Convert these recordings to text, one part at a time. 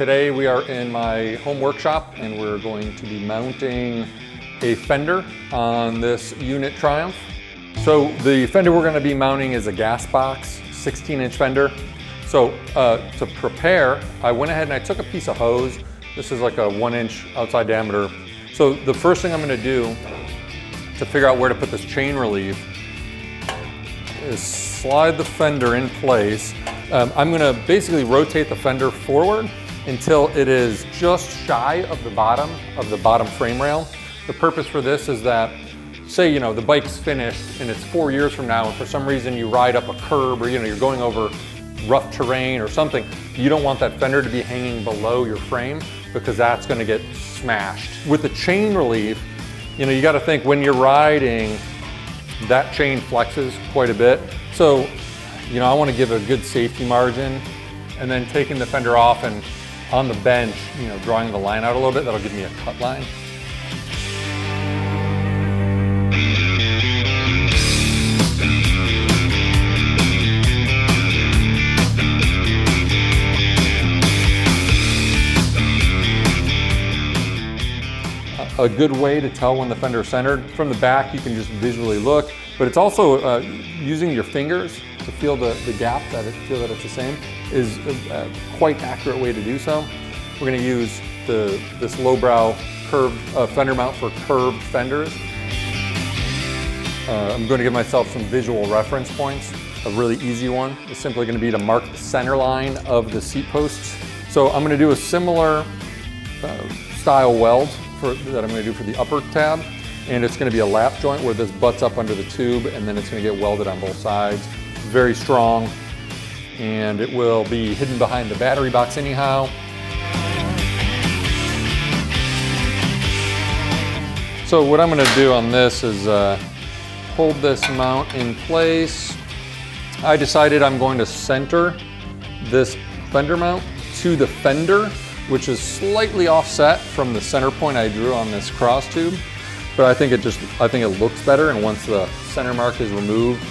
Today we are in my home workshop and we're going to be mounting a fender on this unit Triumph. So the fender we're going to be mounting is a gas box, 16-inch fender. So to prepare, I went ahead and I took a piece of hose. This is like a 1-inch outside diameter. So the first thing I'm going to do to figure out where to put this chain relief is slide the fender in place. I'm going to basically rotate the fender forward until it is just shy of the bottom frame rail. The purpose for this is that, say, the bike's finished and it's 4 years from now, and for some reason you ride up a curb or you're going over rough terrain or something, you don't want that fender to be hanging below your frame because that's going to get smashed. With the chain relief, you got to think when you're riding, that chain flexes quite a bit. So, I want to give a good safety margin, and then taking the fender off and on the bench, drawing the line out a little bit, that'll give me a cut line. A good way to tell when the fender is centered, from the back you can just visually look, but it's also using your fingers to feel the gap, feel that it's the same, is a quite accurate way to do so. We're going to use this lowbrow curved fender mount for curved fenders. I'm going to give myself some visual reference points. A really easy one is simply going to be to mark the center line of the seat posts. So I'm going to do a similar style weld that I'm going to do for the upper tab, and it's going to be a lap joint where this butts up under the tube, and then it's going to get welded on both sides. Very strong, and it will be hidden behind the battery box anyhow. So what I'm going to do on this is hold this mount in place. I decided I'm going to center this fender mount to the fender, which is slightly offset from the center point I drew on this cross tube, but I think it looks better, and once the center mark is removed.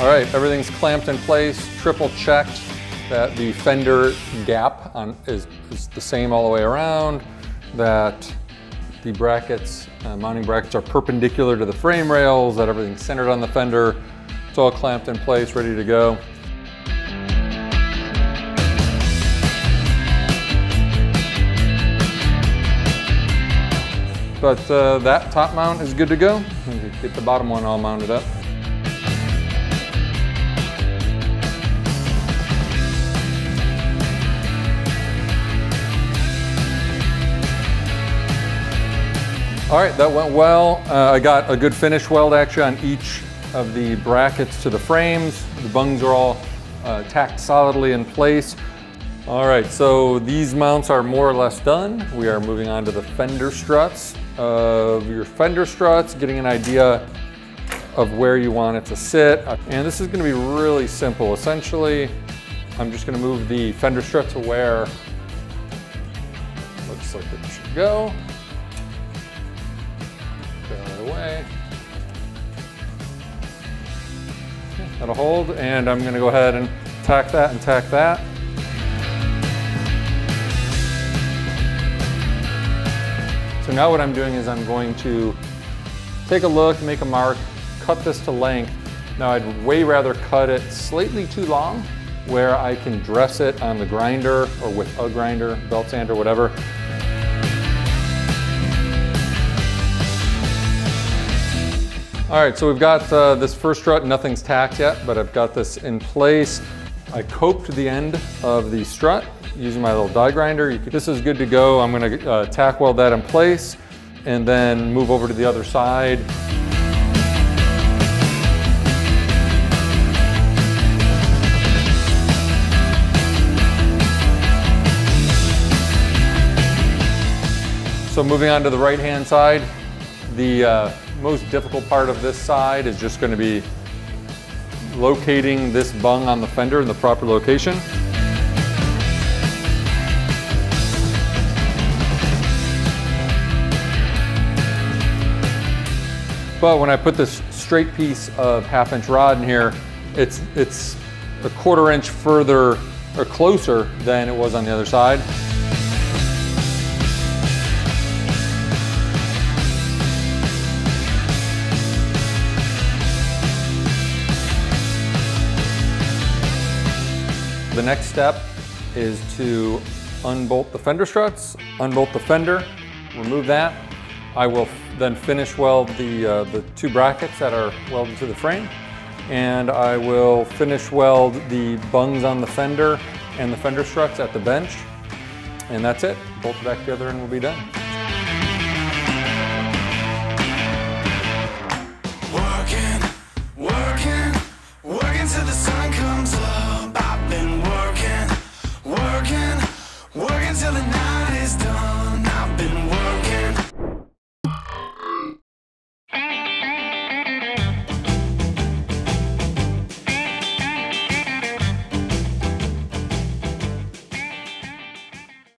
All right, everything's clamped in place, triple checked that the fender gap is the same all the way around, that the brackets, mounting brackets are perpendicular to the frame rails, that everything's centered on the fender. It's all clamped in place, ready to go. But that top mount is good to go. Get the bottom one all mounted up. All right, that went well. I got a good finish weld actually on each of the brackets to the frames. The bungs are all tacked solidly in place. All right, so these mounts are more or less done. We are moving on to the fender struts. Of your fender struts, getting an idea of where you want it to sit. And this is going to be really simple. Essentially, I'm just going to move the fender strut to where looks like it should go. Get out of the way. That'll hold, and I'm going to go ahead and tack that and tack that. So now what I'm doing is I'm going to take a look, make a mark, cut this to length. Now I'd way rather cut it slightly too long where I can dress it on the grinder or with a grinder, belt sander, whatever. All right, so we've got this first strut, nothing's tacked yet, but I've got this in place. I coped the end of the strut using my little die grinder. This is good to go. I'm going to tack weld that in place and then move over to the other side. So moving on to the right-hand side, the most difficult part of this side is just going to be locating this bung on the fender in the proper location. But when I put this straight piece of 1/2 inch rod in here, it's a 1/4 inch further or closer than it was on the other side. The next step is to unbolt the fender struts, unbolt the fender, remove that. I will then finish weld the two brackets that are welded to the frame, and I will finish weld the bungs on the fender and the fender struts at the bench, and that's it. Bolt it back together and we'll be done.